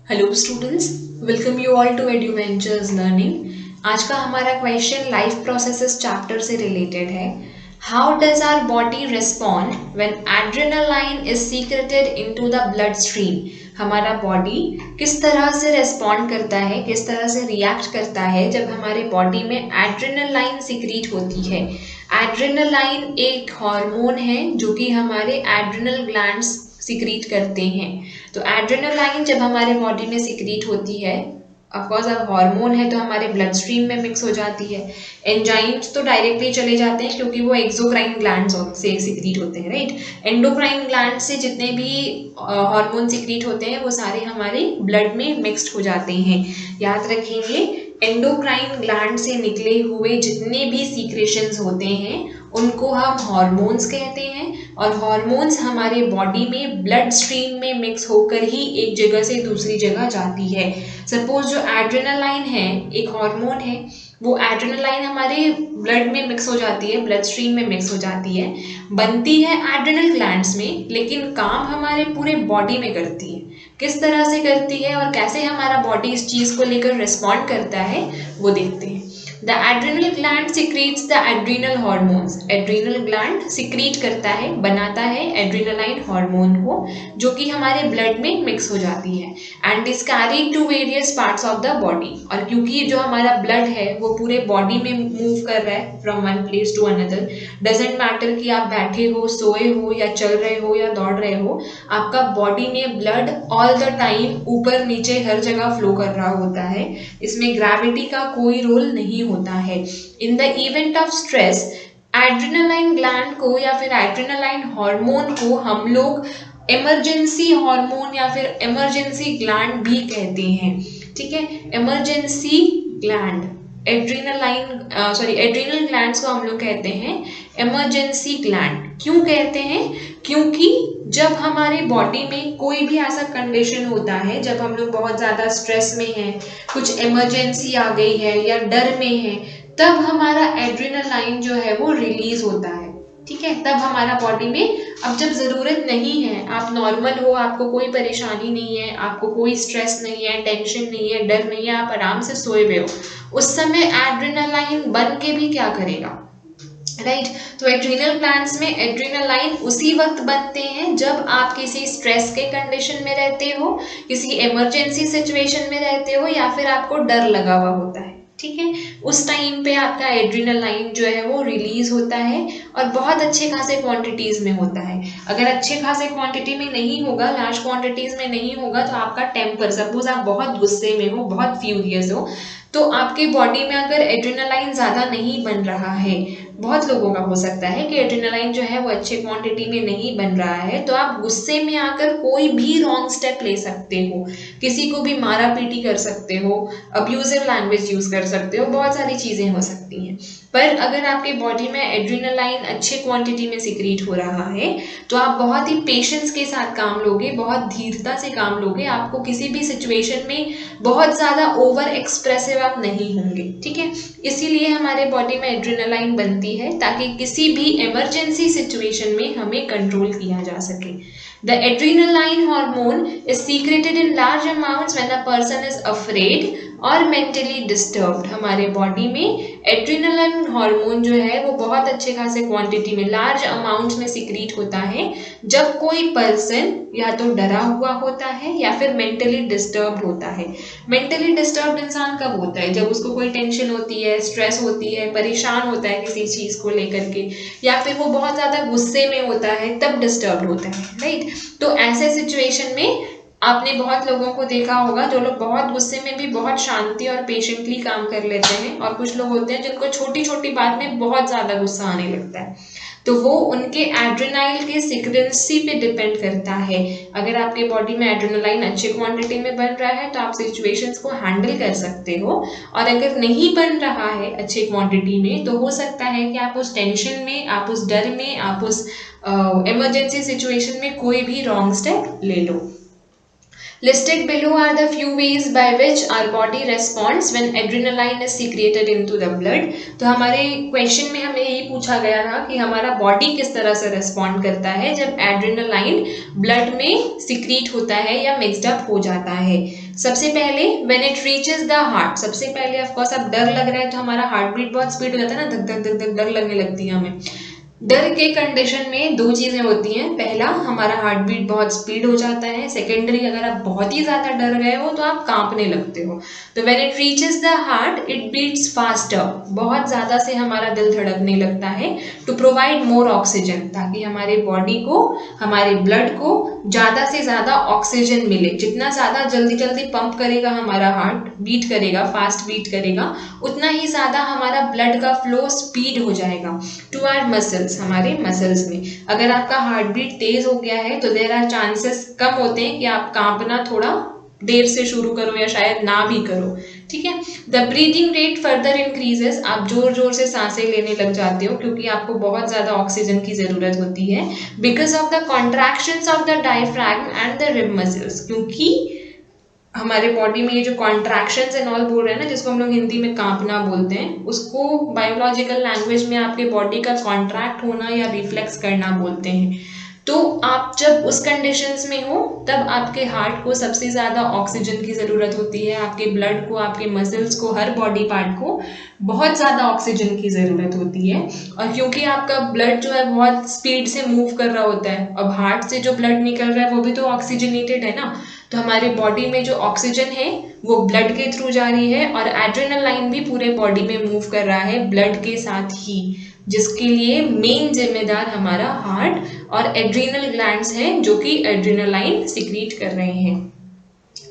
Hello students, welcome you all to adventures learning. आज का हमारा क्वेश्चन लाइफ प्रोसेसेस चैप्टर से रिलेटेड है। How does our body respond when adrenaline is secreted into the bloodstream. हमारा body किस तरह से रिस्पॉन्ड करता है, किस तरह से रिएक्ट करता है जब हमारे बॉडी में एड्रेनालाइन सीक्रेट होती है। एड्रेनालाइन एक हार्मोन है जो कि हमारे एड्रेनल ग्लैंड्स सीक्रेट करते हैं। तो एड्रेनालाइन जब हमारे बॉडी में सीक्रेट होती है, ऑफकोर्स अब हार्मोन है तो हमारे ब्लड स्ट्रीम में मिक्स हो जाती है। एंजाइम्स तो डायरेक्टली चले जाते हैं क्योंकि वो एक्सोक्राइन ग्लैंड्स से सीक्रेट होते हैं, राइट। एंडोक्राइन ग्लैंड से जितने भी हार्मोन सीक्रेट होते हैं वो सारे हमारे ब्लड में मिक्स्ड हो जाते हैं। याद रखेंगे, एंडोक्राइन ग्लैंड से निकले हुए जितने भी सीक्रेशंस होते हैं उनको हम हार्मोन्स कहते हैं, और हार्मोन्स हमारे बॉडी में ब्लड स्ट्रीम में मिक्स होकर ही एक जगह से दूसरी जगह जाती है। सपोज जो एड्रेनालाइन है, एक हार्मोन है, वो एड्रेनालाइन हमारे ब्लड में मिक्स हो जाती है, ब्लड स्ट्रीम में मिक्स हो जाती है, बनती है एड्रेनल ग्लैंड्स में, लेकिन काम हमारे पूरे बॉडी में करती है। किस तरह से करती है और कैसे हमारा बॉडी इस चीज़ को लेकर रिस्पॉन्ड करता है वो देखते हैं। The adrenal gland secretes the adrenal hormones. Adrenal gland secrete करता है, बनाता है एड्रेनालाइन हार्मोन को, जो कि हमारे ब्लड में मिक्स हो जाती है and is carried to various parts of the body. और क्योंकि जो हमारा ब्लड है वो पूरे बॉडी में मूव कर रहा है from one place to another, doesn't matter कि आप बैठे हो, सोए हो या चल रहे हो या दौड़ रहे हो, आपका बॉडी में ब्लड ऑल द टाइम ऊपर नीचे हर जगह फ्लो कर रहा होता है। इसमें ग्रेविटी का कोई रोल नहीं होता है। In the event of stress, adrenaline gland को या फिर एड्रेनालाइन हार्मोन को हम लोग इमरजेंसी हार्मोन या फिर इमरजेंसी ग्लैंड भी कहते हैं, ठीक है। इमरजेंसी ग्लैंड, एड्रेनल ग्लैंड्स को हम लोग कहते हैं इमरजेंसी ग्लैंड। क्यों कहते हैं? क्योंकि जब हमारे बॉडी में कोई भी ऐसा कंडीशन होता है, जब हम लोग बहुत ज़्यादा स्ट्रेस में हैं, कुछ इमरजेंसी आ गई है या डर में है, तब हमारा एड्रेनालाइन जो है वो रिलीज होता है, ठीक है। तब हमारा बॉडी में, अब जब ज़रूरत नहीं है, आप नॉर्मल हो, आपको कोई परेशानी नहीं है, आपको कोई स्ट्रेस नहीं है, टेंशन नहीं है, डर नहीं है, आप आराम से सोए हुए हो, उस समय एड्रेनालाइन बन के भी क्या करेगा, राइट। तो एड्रीनल ग्लैंड्स में एड्रेनालाइन उसी वक्त बनते हैं जब आप किसी स्ट्रेस के कंडीशन में रहते हो, किसी इमरजेंसी सिचुएशन में रहते हो, या फिर आपको डर लगा हुआ होता है, ठीक है। उस टाइम पे आपका एड्रेनालाइन जो है वो रिलीज होता है और बहुत अच्छे खासे क्वांटिटीज में होता है। अगर अच्छे खासे क्वांटिटी में नहीं होगा, लार्ज क्वांटिटीज में नहीं होगा, तो आपका टेम्पर, सपोज आप बहुत गुस्से में हो, बहुत फ्यूरियस हो, तो आपके बॉडी में अगर एड्रेनालाइन ज़्यादा नहीं बन रहा है, बहुत लोगों का हो सकता है कि एड्रेनालाइन जो है वो अच्छे क्वांटिटी में नहीं बन रहा है, तो आप गुस्से में आकर कोई भी रॉन्ग स्टेप ले सकते हो, किसी को भी मारा पीटी कर सकते हो, अब्यूजिव लैंग्वेज यूज़ कर सकते हो, बहुत सारी चीज़ें हो सकती हैं। पर अगर आपके बॉडी में एड्रेनालाइन अच्छे क्वांटिटी में सीक्रेट हो रहा है तो आप बहुत ही पेशेंस के साथ काम लोगे, बहुत धीरता से काम लोगे, आपको किसी भी सिचुएशन में बहुत ज़्यादा ओवर एक्सप्रेसिव आप नहीं होंगे, ठीक है। इसीलिए हमारे बॉडी में एड्रेनालाइन बनती है ताकि किसी भी इमरजेंसी सिचुएशन में हमें कंट्रोल किया जा सके। The adrenaline hormone is secreted in large amounts when a person is afraid और मेंटली डिस्टर्ब्ड। हमारे बॉडी में एड्रेनालाइन हार्मोन जो है वो बहुत अच्छे खासे क्वांटिटी में, लार्ज अमाउंट्स में सीक्रेट होता है जब कोई पर्सन या तो डरा हुआ होता है या फिर मेंटली डिस्टर्ब्ड होता है। मेंटली डिस्टर्ब्ड इंसान कब होता है? जब उसको कोई टेंशन होती है, स्ट्रेस होती है, परेशान होता है किसी चीज़ को लेकर के, या फिर वो बहुत ज़्यादा गुस्से में होता है, तब डिस्टर्ब्ड होता है, राइट। तो ऐसे सिचुएशन में आपने बहुत लोगों को देखा होगा जो लोग बहुत गुस्से में भी बहुत शांति और पेशेंटली काम कर लेते हैं, और कुछ लोग होते हैं जिनको छोटी छोटी बात में बहुत ज़्यादा गुस्सा आने लगता है। तो वो उनके एड्रेनाइल के सीक्रेंसी पे डिपेंड करता है। अगर आपके बॉडी में एड्रेनालाइन अच्छे क्वांटिटी में बन रहा है तो आप सिचुएशंस को हैंडल कर सकते हो, और अगर नहीं बन रहा है अच्छे क्वांटिटी में तो हो सकता है कि आप उस टेंशन में, आप उस डर में, आप उस इमरजेंसी सिचुएशन में कोई भी रॉन्ग स्टेप ले लो। Listed below are the few ways by which our body responds when adrenaline is secreted into the blood. तो हमारे क्वेश्चन में हमें यही पूछा गया था कि हमारा बॉडी किस तरह से रेस्पॉन्ड करता है जब एड्रेनालाइन ब्लड में सिक्रीट होता है या मिक्सड अप हो जाता है। सबसे पहले when it reaches the heart, सबसे पहले ऑफ कोर्स अब डर लग रहा है तो हमारा हार्ट बीट बहुत स्पीड हो जाता है ना, धक धक धक धक डर लगने लगती है हमें। डर के कंडीशन में दो चीजें होती हैं, पहला हमारा हार्ट बीट बहुत स्पीड हो जाता है, सेकेंडरी अगर आप बहुत ही ज्यादा डर गए हो तो आप कांपने लगते हो। तो when it reaches the heart it beats faster, बहुत ज्यादा से हमारा दिल धड़कने लगता है, टू प्रोवाइड मोर ऑक्सीजन, ताकि हमारे बॉडी को, हमारे ब्लड को ज्यादा से ज्यादा ऑक्सीजन मिले। जितना ज्यादा जल्दी जल्दी पंप करेगा हमारा हार्ट बीट करेगा, फास्ट बीट करेगा, उतना ही ज्यादा हमारा ब्लड का फ्लो स्पीड हो जाएगा टू आवर मसल्स, हमारे मसल्स में। अगर आपका हार्ट बीट तेज हो गया है तो देयर आर चांसेस कम होते हैं कि आप कांपना थोड़ा देर से शुरू करो या शायद ना भी करो, ठीक है। The breathing rate further increases, आप जोर जोर से सांसें लेने लग जाते हो क्योंकि आपको बहुत ज्यादा ऑक्सीजन की जरूरत होती है, because of the contractions of the diaphragm and the rib muscles, क्योंकि हमारे बॉडी में ये जो कॉन्ट्रैक्शंस एंड ऑल बोल रहे हैं ना, जिसको हम लोग हिंदी में कांपना बोलते हैं, उसको बायोलॉजिकल लैंग्वेज में आपके बॉडी का कॉन्ट्रैक्ट होना या रिफ्लेक्स करना बोलते हैं। तो आप जब उस कंडीशंस में हो तब आपके हार्ट को सबसे ज़्यादा ऑक्सीजन की ज़रूरत होती है, आपके ब्लड को, आपके मसल्स को, हर बॉडी पार्ट को बहुत ज़्यादा ऑक्सीजन की ज़रूरत होती है। और क्योंकि आपका ब्लड जो है बहुत स्पीड से मूव कर रहा होता है, अब हार्ट से जो ब्लड निकल रहा है वो भी तो ऑक्सीजनेटेड है ना, तो हमारे बॉडी में जो ऑक्सीजन है वो ब्लड के थ्रू जा रही है और एड्रेनालाइन भी पूरे बॉडी में मूव कर रहा है ब्लड के साथ ही, जिसके लिए मेन जिम्मेदार हमारा हार्ट और एड्रीनल ग्लैंड्स हैं जो कि एड्रेनालाइन सिक्रीट कर रहे हैं।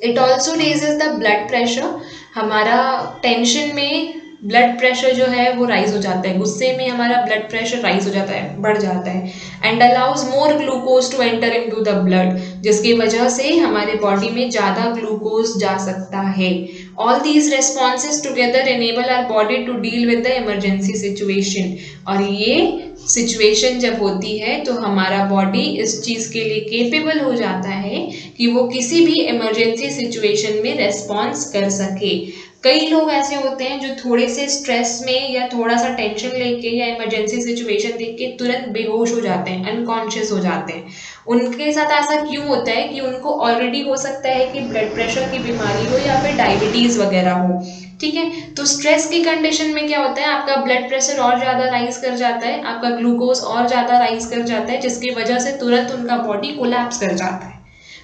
It also raises the blood pressure, हमारा टेंशन में ब्लड प्रेशर जो है वो राइज हो जाता है, गुस्से में हमारा ब्लड प्रेशर राइज हो जाता है, बढ़ जाता है। And allows more glucose to enter into the blood, जिसकी वजह से हमारे बॉडी में ज़्यादा ग्लूकोज जा सकता है। All these responses together enable our body to deal with the emergency situation, और ये सिचुएशन जब होती है तो हमारा बॉडी इस चीज़ के लिए केपेबल हो जाता है कि वो किसी भी इमरजेंसी सिचुएशन में रेस्पॉन्स कर सके। कई लोग ऐसे होते हैं जो थोड़े से स्ट्रेस में या थोड़ा सा टेंशन लेके या इमरजेंसी सिचुएशन देख के तुरंत बेहोश हो जाते हैं, अनकॉन्शियस हो जाते हैं। उनके साथ ऐसा क्यों होता है कि उनको ऑलरेडी हो सकता है कि ब्लड प्रेशर की बीमारी हो या फिर डायबिटीज़ वगैरह हो, ठीक है। तो स्ट्रेस की कंडीशन में क्या होता है, आपका ब्लड प्रेशर और ज़्यादा राइज कर जाता है, आपका ग्लूकोज और ज़्यादा राइज कर जाता है, जिसकी वजह से तुरंत उनका बॉडी कोलैप्स कर जाता है।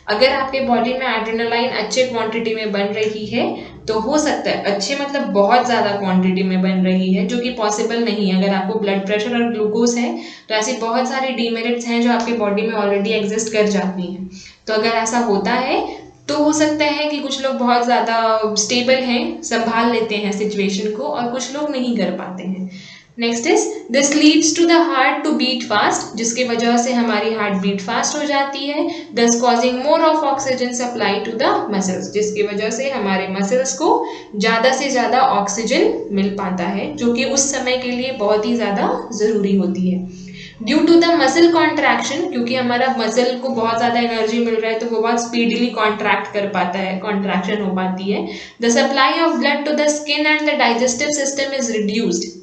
अगर आपके बॉडी में एड्रेनालाइन अच्छे क्वांटिटी में बन रही है तो हो सकता है, अच्छे मतलब बहुत ज़्यादा क्वांटिटी में बन रही है, जो कि पॉसिबल नहीं है अगर आपको ब्लड प्रेशर और ग्लूकोज है, तो ऐसी बहुत सारी डीमेरिट्स हैं जो आपके बॉडी में ऑलरेडी एग्जिस्ट कर जाती हैं। तो अगर ऐसा होता है तो हो सकता है कि कुछ लोग बहुत ज़्यादा स्टेबल हैं, संभाल लेते हैं सिचुएशन को, और कुछ लोग नहीं कर पाते हैं। Next is this leads to the heart to beat fast, जिसकी वजह से हमारी हार्ट बीट फास्ट हो जाती है, thus causing more of oxygen supply to the muscles, जिसकी वजह से हमारे मसल्स को ज़्यादा से ज़्यादा ऑक्सीजन मिल पाता है, जो कि उस समय के लिए बहुत ही ज़्यादा ज़रूरी होती है। Due to the muscle contraction, क्योंकि हमारा मसल को बहुत ज़्यादा एनर्जी मिल रहा है तो वो बहुत स्पीडली कॉन्ट्रैक्ट कर पाता है, कॉन्ट्रैक्शन हो पाती है। The supply of blood to the skin and the digestive system is reduced,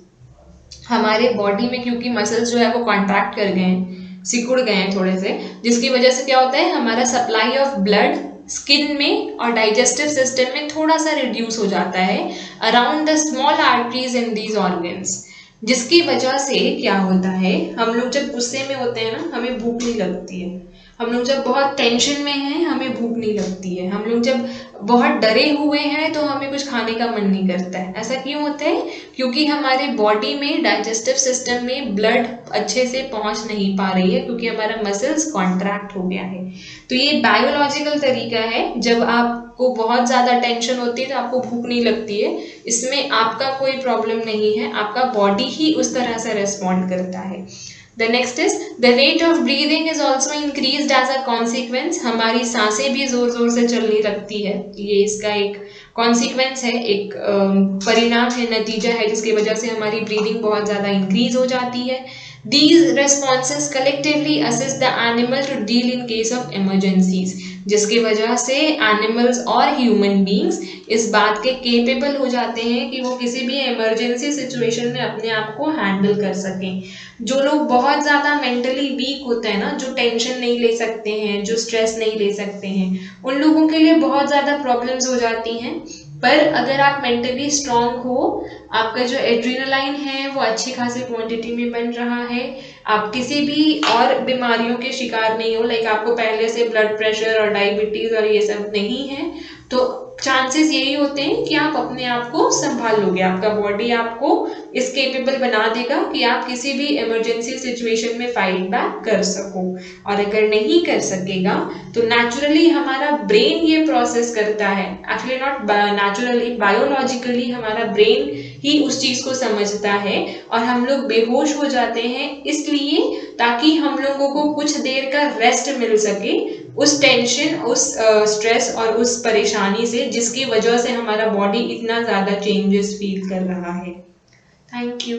हमारे बॉडी में क्योंकि मसल्स जो है वो कॉन्ट्रैक्ट कर गए हैं, सिकुड़ गए हैं थोड़े से, जिसकी वजह से क्या होता है, हमारा सप्लाई ऑफ ब्लड स्किन में और डाइजेस्टिव सिस्टम में थोड़ा सा रिड्यूस हो जाता है around the small arteries in these organs, जिसकी वजह से क्या होता है, हम लोग जब गुस्से में होते हैं ना, हमें भूख नहीं लगती है, हम लोग जब बहुत टेंशन में हैं हमें भूख नहीं लगती है, हम लोग जब बहुत डरे हुए हैं तो हमें कुछ खाने का मन नहीं करता है। ऐसा क्यों होता है, क्योंकि हमारे बॉडी में डाइजेस्टिव सिस्टम में ब्लड अच्छे से पहुंच नहीं पा रही है, क्योंकि हमारा मसल्स कॉन्ट्रैक्ट हो गया है। तो ये बायोलॉजिकल तरीका है, जब आपको बहुत ज़्यादा टेंशन होती है तो आपको भूख नहीं लगती है, इसमें आपका कोई प्रॉब्लम नहीं है, आपका बॉडी ही उस तरह से रेस्पॉन्ड करता है। The next is the rate of breathing is also increased as a consequence, हमारी सांसें भी जोर जोर से चलने लगती है, ये इसका एक कॉन्सिक्वेंस है, एक परिणाम है, नतीजा है, जिसकी वजह से हमारी ब्रीदिंग बहुत ज़्यादा इंक्रीज हो जाती है। These responses collectively assist the animal to deal in case of emergencies, जिसकी वजह से एनिमल्स और ह्यूमन बींग्स इस बात के केपेबल हो जाते हैं कि वो किसी भी इमरजेंसी सिचुएशन में अपने आप को हैंडल कर सकें। जो लोग बहुत ज़्यादा मेंटली वीक होते हैं ना, जो टेंशन नहीं ले सकते हैं, जो स्ट्रेस नहीं ले सकते हैं, उन लोगों के लिए बहुत ज़्यादा प्रॉब्लम्स हो जाती हैं। पर अगर आप मेंटली स्ट्रांग हो, आपका जो एड्रेनालाइन है वो अच्छी खासी क्वांटिटी में बन रहा है, आप किसी भी और बीमारियों के शिकार नहीं हो, लाइक आपको पहले से ब्लड प्रेशर और डायबिटीज और ये सब नहीं है, तो चांसेस यही होते हैं कि आप अपने आप को संभाल लोगे, आपका बॉडी आपको इस केपेबल बना देगा कि आप किसी भी इमरजेंसी सिचुएशन में फाइट बैक कर सको। और अगर नहीं कर सकेगा तो नेचुरली हमारा ब्रेन ये प्रोसेस करता है, एक्चुअली नॉट नेचुरली, बायोलॉजिकली हमारा ब्रेन ही उस चीज को समझता है और हम लोग बेहोश हो जाते हैं, इसलिए ताकि हम लोगों को कुछ देर का रेस्ट मिल सके उस टेंशन, उस स्ट्रेस और उस परेशानी से जिसकी वजह से हमारा बॉडी इतना ज़्यादा चेंजेस फील कर रहा है। Thank you.